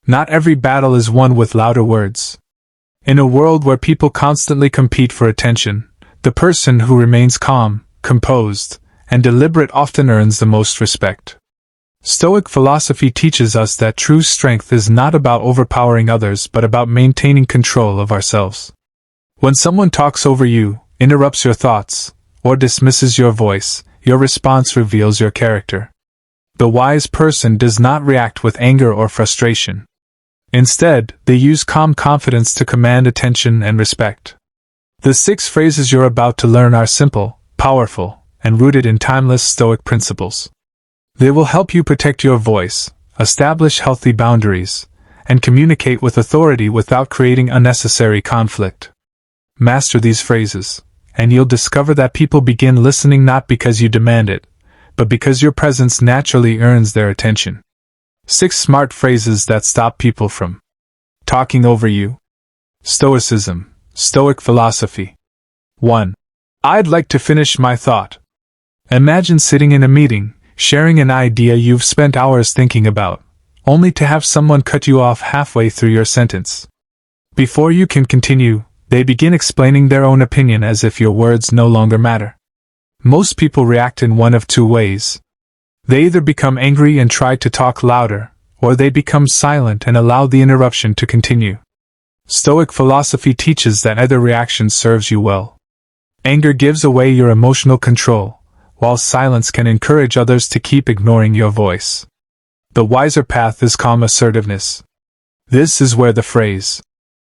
Not every battle is won with louder words. In a world where people constantly compete for attention, the person who remains calm, composed, and deliberate often earns the most respect. Stoic philosophy teaches us that true strength is not about overpowering others but about maintaining control of ourselves. When someone talks over you, interrupts your thoughts, or dismisses your voice, your response reveals your character. The wise person does not react with anger or frustration. Instead, they use calm confidence to command attention and respect. The 6 phrases you're about to learn are simple, powerful, and rooted in timeless Stoic principles. They will help you protect your voice, establish healthy boundaries, and communicate with authority without creating unnecessary conflict. Master these phrases, and you'll discover that people begin listening not because you demand it, but because your presence naturally earns their attention. 6 smart phrases that stop people from talking over you. Stoicism, Stoic philosophy. 1. I'd like to finish my thought. Imagine sitting in a meeting, sharing an idea you've spent hours thinking about, only to have someone cut you off halfway through your sentence. Before you can continue, they begin explaining their own opinion as if your words no longer matter. Most people react in one of 2 ways. They either become angry and try to talk louder, or they become silent and allow the interruption to continue. Stoic philosophy teaches that either reaction serves you well. Anger gives away your emotional control, while silence can encourage others to keep ignoring your voice. The wiser path is calm assertiveness. This is where the phrase,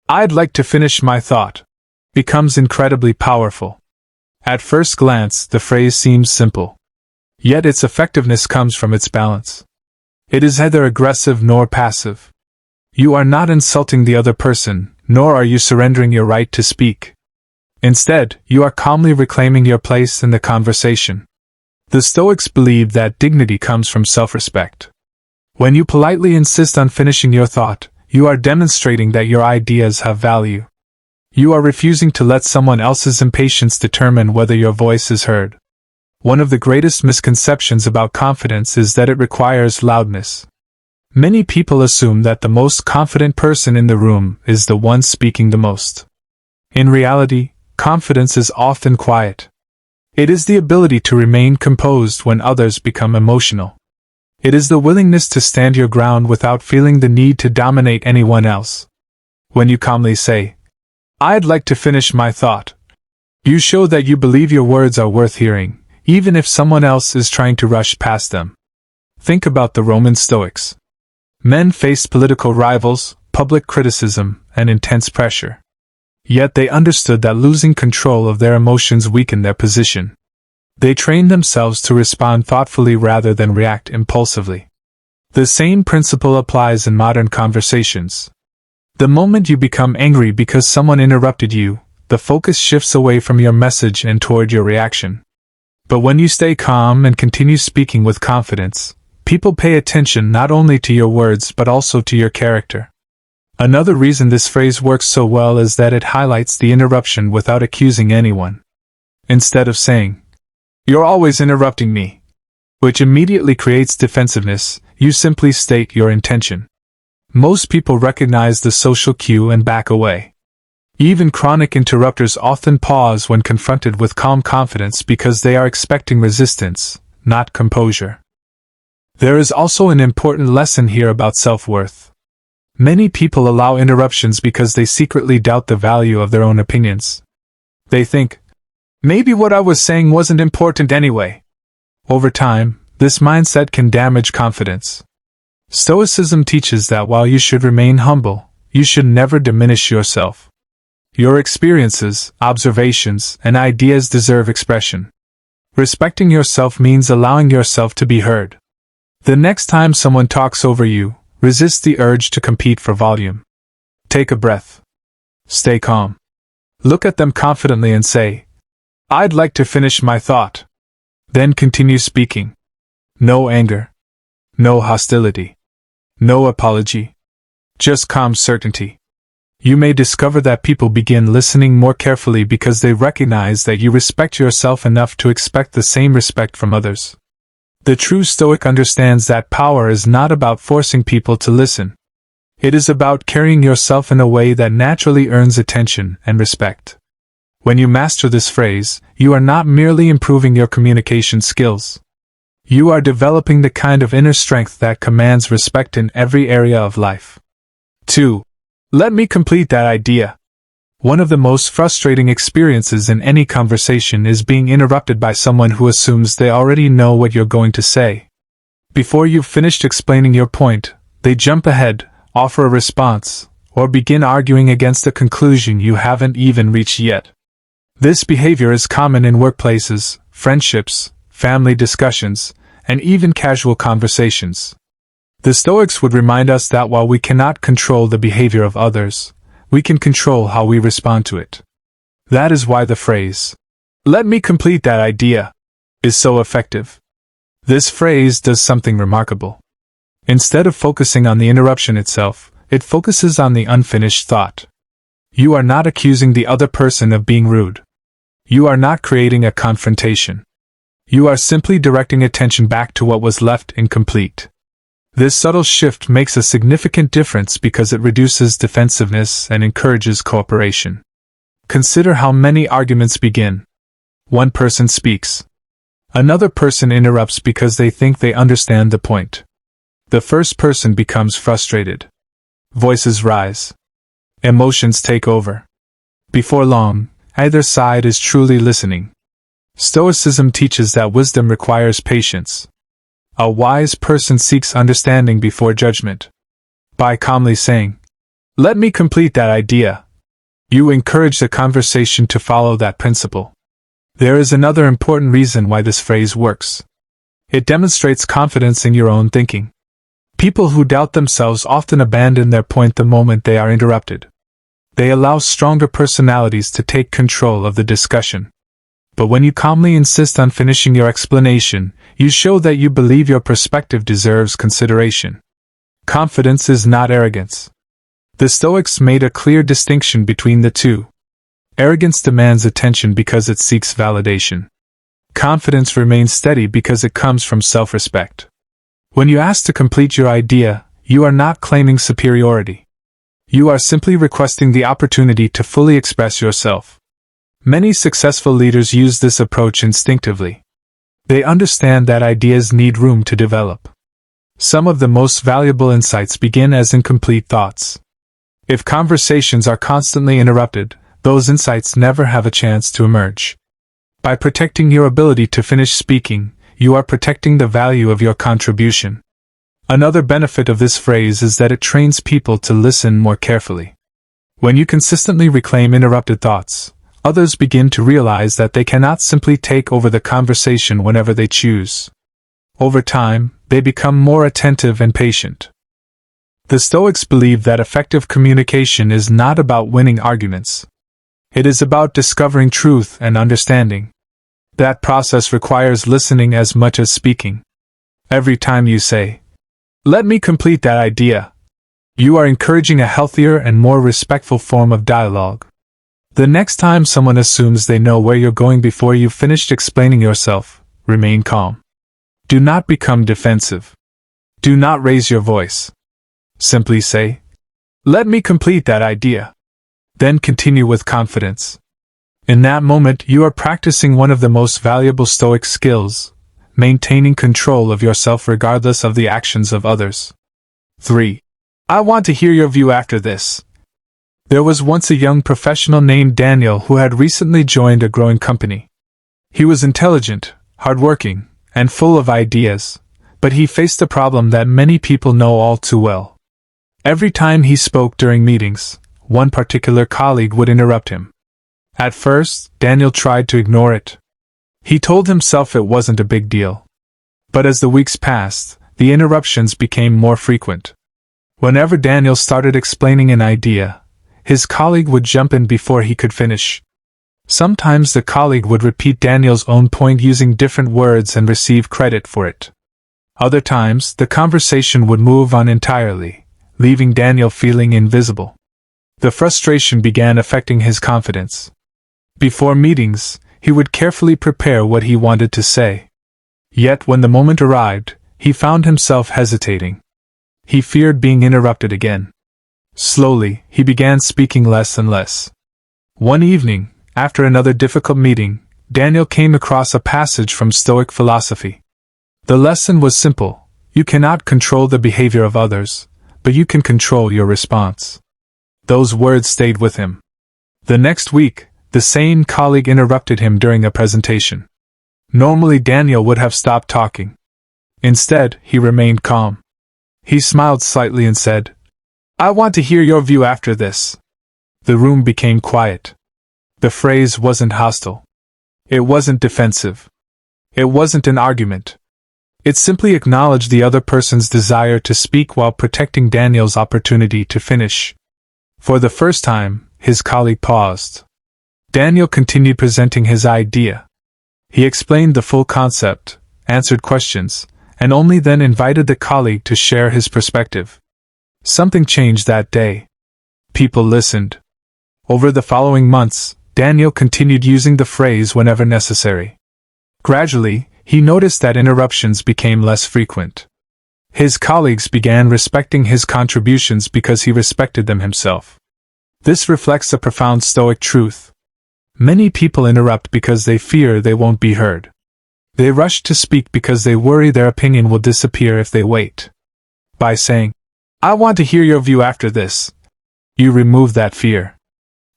"I'd like to finish my thought," becomes incredibly powerful. At first glance, the phrase seems simple. Yet its effectiveness comes from its balance. It is neither aggressive nor passive. You are not insulting the other person, nor are you surrendering your right to speak. Instead, you are calmly reclaiming your place in the conversation. The Stoics believed that dignity comes from self-respect. When you politely insist on finishing your thought, you are demonstrating that your ideas have value. You are refusing to let someone else's impatience determine whether your voice is heard. One of the greatest misconceptions about confidence is that it requires loudness. Many people assume that the most confident person in the room is the one speaking the most. In reality, confidence is often quiet. It is the ability to remain composed when others become emotional. It is the willingness to stand your ground without feeling the need to dominate anyone else. When you calmly say, "I'd like to finish my thought," you show that you believe your words are worth hearing, even if someone else is trying to rush past them. Think about the Roman Stoics. Men faced political rivals, public criticism, and intense pressure. Yet they understood that losing control of their emotions weakened their position. They trained themselves to respond thoughtfully rather than react impulsively. The same principle applies in modern conversations. The moment you become angry because someone interrupted you, the focus shifts away from your message and toward your reaction. But when you stay calm and continue speaking with confidence, people pay attention not only to your words but also to your character. Another reason this phrase works so well is that it highlights the interruption without accusing anyone. Instead of saying, "You're always interrupting me," which immediately creates defensiveness, you simply state your intention. Most people recognize the social cue and back away. Even chronic interrupters often pause when confronted with calm confidence because they are expecting resistance, not composure. There is also an important lesson here about self-worth. Many people allow interruptions because they secretly doubt the value of their own opinions. They think, "Maybe what I was saying wasn't important anyway." Over time, this mindset can damage confidence. Stoicism teaches that while you should remain humble, you should never diminish yourself. Your experiences, observations, and ideas deserve expression. Respecting yourself means allowing yourself to be heard. The next time someone talks over you, resist the urge to compete for volume. Take a breath. Stay calm. Look at them confidently and say, "I'd like to finish my thought." Then continue speaking. No anger. No hostility. No apology. Just calm certainty. You may discover that people begin listening more carefully because they recognize that you respect yourself enough to expect the same respect from others. The true Stoic understands that power is not about forcing people to listen. It is about carrying yourself in a way that naturally earns attention and respect. When you master this phrase, you are not merely improving your communication skills. You are developing the kind of inner strength that commands respect in every area of life. 2. Let me complete that idea. One of the most frustrating experiences in any conversation is being interrupted by someone who assumes they already know what you're going to say. Before you've finished explaining your point, they jump ahead, offer a response, or begin arguing against a conclusion you haven't even reached yet. This behavior is common in workplaces, friendships, family discussions, and even casual conversations. The Stoics would remind us that while we cannot control the behavior of others, we can control how we respond to it. That is why the phrase, "Let me complete that idea," is so effective. This phrase does something remarkable. Instead of focusing on the interruption itself, it focuses on the unfinished thought. You are not accusing the other person of being rude. You are not creating a confrontation. You are simply directing attention back to what was left incomplete. This subtle shift makes a significant difference because it reduces defensiveness and encourages cooperation. Consider how many arguments begin. One person speaks. Another person interrupts because they think they understand the point. The first person becomes frustrated. Voices rise. Emotions take over. Before long, either side is truly listening. Stoicism teaches that wisdom requires patience. A wise person seeks understanding before judgment. By calmly saying, "Let me complete that idea," you encourage the conversation to follow that principle. There is another important reason why this phrase works. It demonstrates confidence in your own thinking. People who doubt themselves often abandon their point the moment they are interrupted. They allow stronger personalities to take control of the discussion. But when you calmly insist on finishing your explanation, you show that you believe your perspective deserves consideration. Confidence is not arrogance. The Stoics made a clear distinction between the two. Arrogance demands attention because it seeks validation. Confidence remains steady because it comes from self-respect. When you ask to complete your idea, you are not claiming superiority. You are simply requesting the opportunity to fully express yourself. Many successful leaders use this approach instinctively. They understand that ideas need room to develop. Some of the most valuable insights begin as incomplete thoughts. If conversations are constantly interrupted, those insights never have a chance to emerge. By protecting your ability to finish speaking, you are protecting the value of your contribution. Another benefit of this phrase is that it trains people to listen more carefully. When you consistently reclaim interrupted thoughts, others begin to realize that they cannot simply take over the conversation whenever they choose. Over time, they become more attentive and patient. The Stoics believe that effective communication is not about winning arguments. It is about discovering truth and understanding. That process requires listening as much as speaking. Every time you say, "Let me complete that idea," you are encouraging a healthier and more respectful form of dialogue. The next time someone assumes they know where you're going before you've finished explaining yourself, remain calm. Do not become defensive. Do not raise your voice. Simply say, "Let me complete that idea." Then continue with confidence. In that moment, you are practicing one of the most valuable Stoic skills, maintaining control of yourself regardless of the actions of others. 3. I want to hear your view after this. There was once a young professional named Daniel who had recently joined a growing company. He was intelligent, hardworking, and full of ideas, but he faced a problem that many people know all too well. Every time he spoke during meetings, one particular colleague would interrupt him. At first, Daniel tried to ignore it. He told himself it wasn't a big deal. But as the weeks passed, the interruptions became more frequent. Whenever Daniel started explaining an idea, his colleague would jump in before he could finish. Sometimes the colleague would repeat Daniel's own point using different words and receive credit for it. Other times, the conversation would move on entirely, leaving Daniel feeling invisible. The frustration began affecting his confidence. Before meetings, he would carefully prepare what he wanted to say. Yet when the moment arrived, he found himself hesitating. He feared being interrupted again. Slowly, he began speaking less and less. One evening, after another difficult meeting, Daniel came across a passage from Stoic philosophy. The lesson was simple: you cannot control the behavior of others, but you can control your response. Those words stayed with him. The next week, the same colleague interrupted him during a presentation. Normally Daniel would have stopped talking. Instead, he remained calm. He smiled slightly and said, "I want to hear your view after this." The room became quiet. The phrase wasn't hostile. It wasn't defensive. It wasn't an argument. It simply acknowledged the other person's desire to speak while protecting Daniel's opportunity to finish. For the first time, his colleague paused. Daniel continued presenting his idea. He explained the full concept, answered questions, and only then invited the colleague to share his perspective. Something changed that day. People listened. Over the following months, Daniel continued using the phrase whenever necessary. Gradually, he noticed that interruptions became less frequent. His colleagues began respecting his contributions because he respected them himself. This reflects a profound Stoic truth. Many people interrupt because they fear they won't be heard. They rush to speak because they worry their opinion will disappear if they wait. By saying, "I want to hear your view after this," you remove that fear.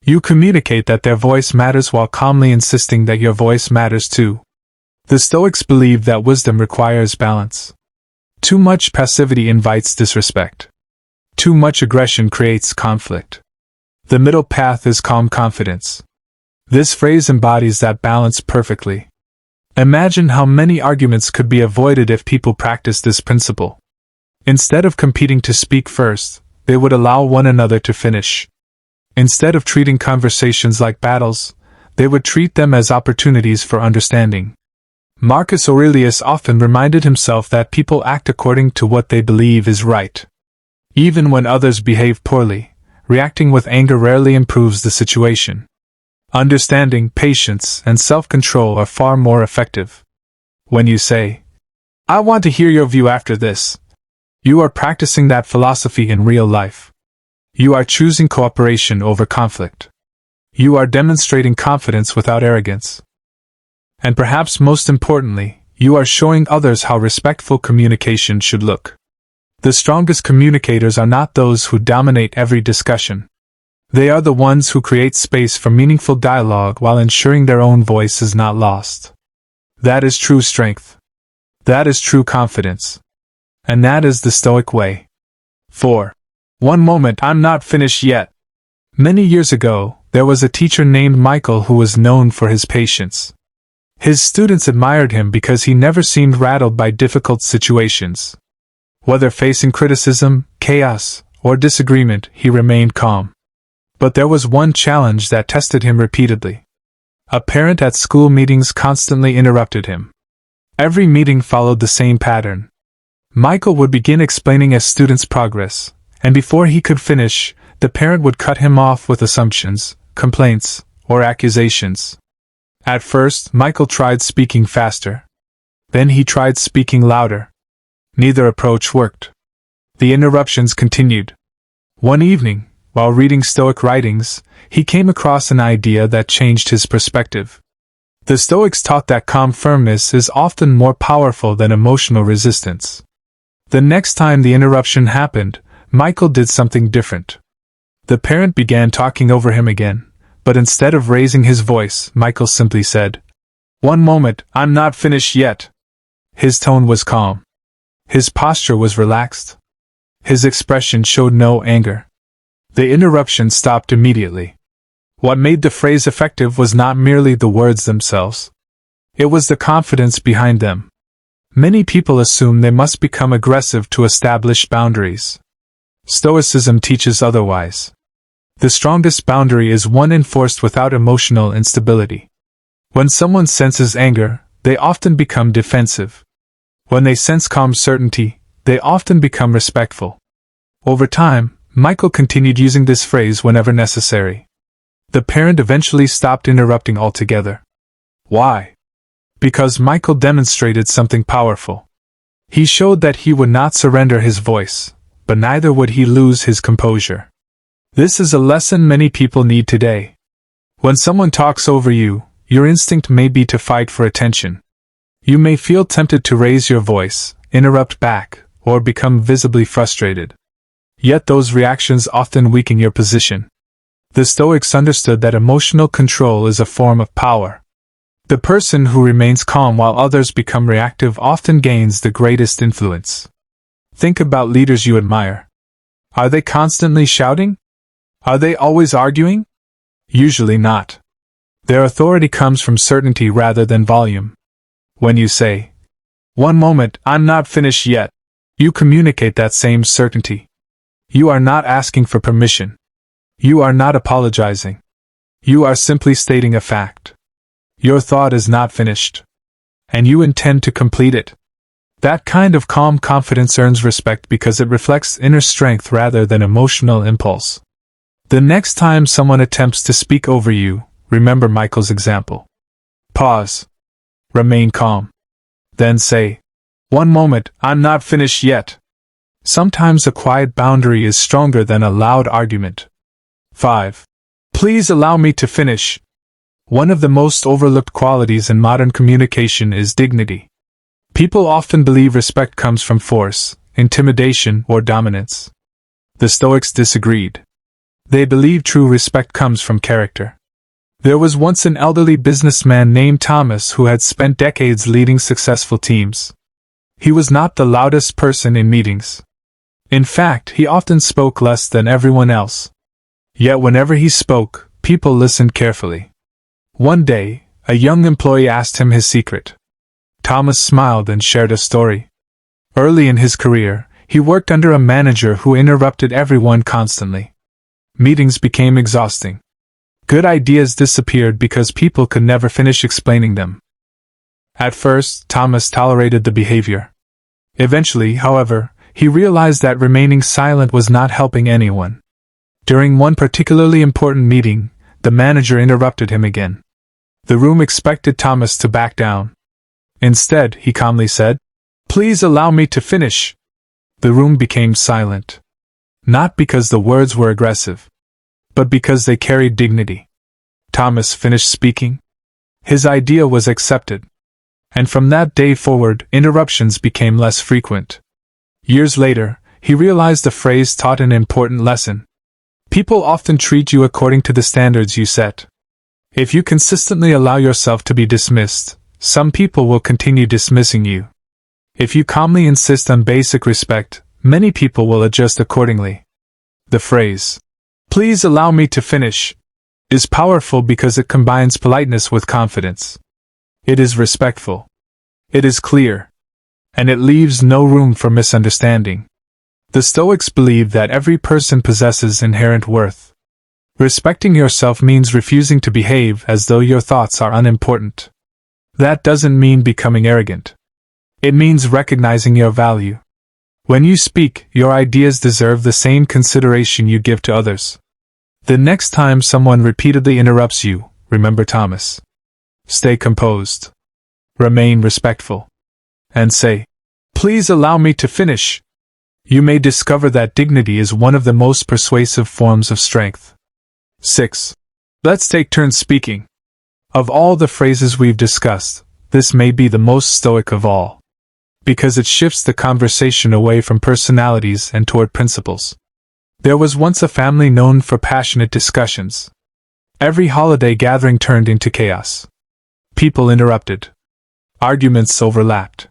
You communicate that their voice matters while calmly insisting that your voice matters too. The Stoics believe that wisdom requires balance. Too much passivity invites disrespect. Too much aggression creates conflict. The middle path is calm confidence. This phrase embodies that balance perfectly. Imagine how many arguments could be avoided if people practiced this principle. Instead of competing to speak first, they would allow one another to finish. Instead of treating conversations like battles, they would treat them as opportunities for understanding. Marcus Aurelius often reminded himself that people act according to what they believe is right. Even when others behave poorly, reacting with anger rarely improves the situation. Understanding, patience, and self-control are far more effective. When you say, "I want to hear your view after this," you are practicing that philosophy in real life. You are choosing cooperation over conflict. You are demonstrating confidence without arrogance. And perhaps most importantly, you are showing others how respectful communication should look. The strongest communicators are not those who dominate every discussion. They are the ones who create space for meaningful dialogue while ensuring their own voice is not lost. That is true strength. That is true confidence. And that is the Stoic way. 4. One moment, I'm not finished yet. Many years ago, there was a teacher named Michael who was known for his patience. His students admired him because he never seemed rattled by difficult situations. Whether facing criticism, chaos, or disagreement, he remained calm. But there was one challenge that tested him repeatedly. A parent at school meetings constantly interrupted him. Every meeting followed the same pattern. Michael would begin explaining a student's progress, and before he could finish, the parent would cut him off with assumptions, complaints, or accusations. At first, Michael tried speaking faster. Then he tried speaking louder. Neither approach worked. The interruptions continued. One evening, while reading Stoic writings, he came across an idea that changed his perspective. The Stoics taught that calm firmness is often more powerful than emotional resistance. The next time the interruption happened, Michael did something different. The parent began talking over him again, but instead of raising his voice, Michael simply said, "One moment, I'm not finished yet." His tone was calm. His posture was relaxed. His expression showed no anger. The interruption stopped immediately. What made the phrase effective was not merely the words themselves. It was the confidence behind them. Many people assume they must become aggressive to establish boundaries. Stoicism teaches otherwise. The strongest boundary is one enforced without emotional instability. When someone senses anger, they often become defensive. When they sense calm certainty, they often become respectful. Over time, Michael continued using this phrase whenever necessary. The parent eventually stopped interrupting altogether. Why? Because Michael demonstrated something powerful. He showed that he would not surrender his voice, but neither would he lose his composure. This is a lesson many people need today. When someone talks over you, your instinct may be to fight for attention. You may feel tempted to raise your voice, interrupt back, or become visibly frustrated. Yet those reactions often weaken your position. The Stoics understood that emotional control is a form of power. The person who remains calm while others become reactive often gains the greatest influence. Think about leaders you admire. Are they constantly shouting? Are they always arguing? Usually not. Their authority comes from certainty rather than volume. When you say, "One moment, I'm not finished yet," you communicate that same certainty. You are not asking for permission. You are not apologizing. You are simply stating a fact. Your thought is not finished, and you intend to complete it. That kind of calm confidence earns respect because it reflects inner strength rather than emotional impulse. The next time someone attempts to speak over you, remember Michael's example. Pause. Remain calm. Then say, "One moment, I'm not finished yet." Sometimes a quiet boundary is stronger than a loud argument. 5. Please allow me to finish. One of the most overlooked qualities in modern communication is dignity. People often believe respect comes from force, intimidation, or dominance. The Stoics disagreed. They believed true respect comes from character. There was once an elderly businessman named Thomas who had spent decades leading successful teams. He was not the loudest person in meetings. In fact, he often spoke less than everyone else. Yet whenever he spoke, people listened carefully. One day, a young employee asked him his secret. Thomas smiled and shared a story. Early in his career, he worked under a manager who interrupted everyone constantly. Meetings became exhausting. Good ideas disappeared because people could never finish explaining them. At first, Thomas tolerated the behavior. Eventually, however, he realized that remaining silent was not helping anyone. During one particularly important meeting, the manager interrupted him again. The room expected Thomas to back down. Instead, he calmly said, "Please allow me to finish." The room became silent. Not because the words were aggressive, but because they carried dignity. Thomas finished speaking. His idea was accepted. And from that day forward, interruptions became less frequent. Years later, he realized the phrase taught an important lesson. People often treat you according to the standards you set. If you consistently allow yourself to be dismissed, some people will continue dismissing you. If you calmly insist on basic respect, many people will adjust accordingly. The phrase, "Please allow me to finish," is powerful because it combines politeness with confidence. It is respectful. It is clear. And it leaves no room for misunderstanding. The Stoics believe that every person possesses inherent worth. Respecting yourself means refusing to behave as though your thoughts are unimportant. That doesn't mean becoming arrogant. It means recognizing your value. When you speak, your ideas deserve the same consideration you give to others. The next time someone repeatedly interrupts you, remember Thomas. Stay composed. Remain respectful. And say, "Please allow me to finish." You may discover that dignity is one of the most persuasive forms of strength. 6. Let's take turns speaking. Of all the phrases we've discussed, this may be the most Stoic of all. Because it shifts the conversation away from personalities and toward principles. There was once a family known for passionate discussions. Every holiday gathering turned into chaos. People interrupted. Arguments overlapped.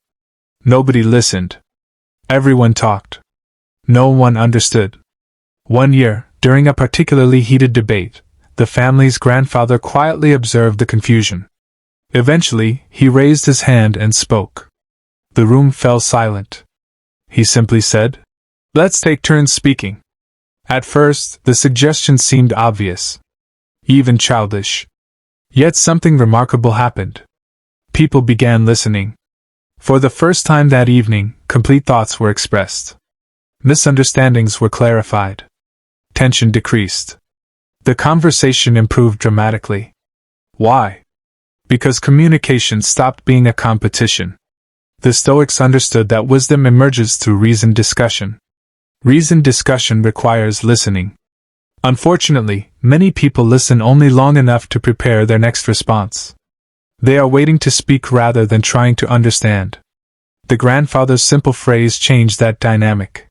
Nobody listened. Everyone talked. No one understood. One year, during a particularly heated debate, the family's grandfather quietly observed the confusion. Eventually, he raised his hand and spoke. The room fell silent. He simply said, "Let's take turns speaking." At first, the suggestion seemed obvious, even childish. Yet something remarkable happened. People began listening. For the first time that evening, complete thoughts were expressed. Misunderstandings were clarified. Tension decreased. The conversation improved dramatically. Why? Because communication stopped being a competition. The Stoics understood that wisdom emerges through reasoned discussion. Reasoned discussion requires listening. Unfortunately, many people listen only long enough to prepare their next response. They are waiting to speak rather than trying to understand. The grandfather's simple phrase changed that dynamic.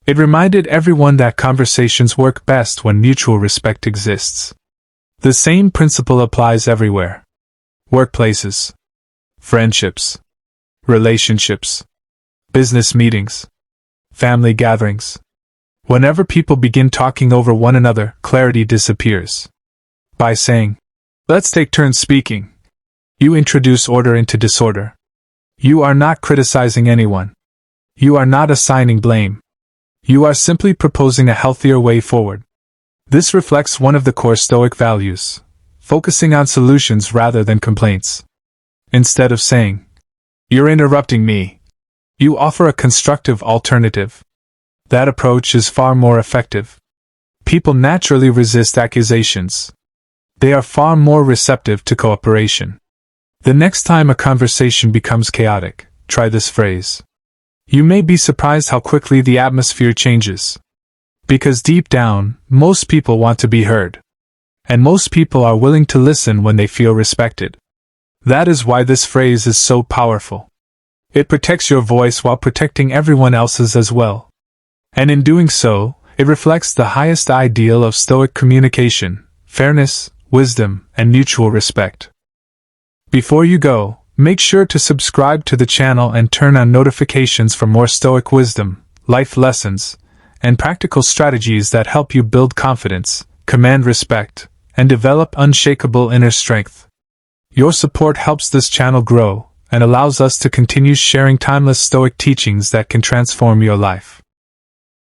It reminded everyone that conversations work best when mutual respect exists. The same principle applies everywhere. Workplaces, friendships, relationships, business meetings, family gatherings. Whenever people begin talking over one another, clarity disappears. By saying, "Let's take turns speaking," you introduce order into disorder. You are not criticizing anyone. You are not assigning blame. You are simply proposing a healthier way forward. This reflects one of the core Stoic values, focusing on solutions rather than complaints. Instead of saying, "You're interrupting me," you offer a constructive alternative. That approach is far more effective. People naturally resist accusations. They are far more receptive to cooperation. The next time a conversation becomes chaotic, try this phrase. You may be surprised how quickly the atmosphere changes. Because deep down, most people want to be heard. And most people are willing to listen when they feel respected. That is why this phrase is so powerful. It protects your voice while protecting everyone else's as well. And in doing so, it reflects the highest ideal of Stoic communication: fairness, wisdom, and mutual respect. Before you go, make sure to subscribe to the channel and turn on notifications for more Stoic wisdom, life lessons, and practical strategies that help you build confidence, command respect, and develop unshakable inner strength. Your support helps this channel grow and allows us to continue sharing timeless Stoic teachings that can transform your life.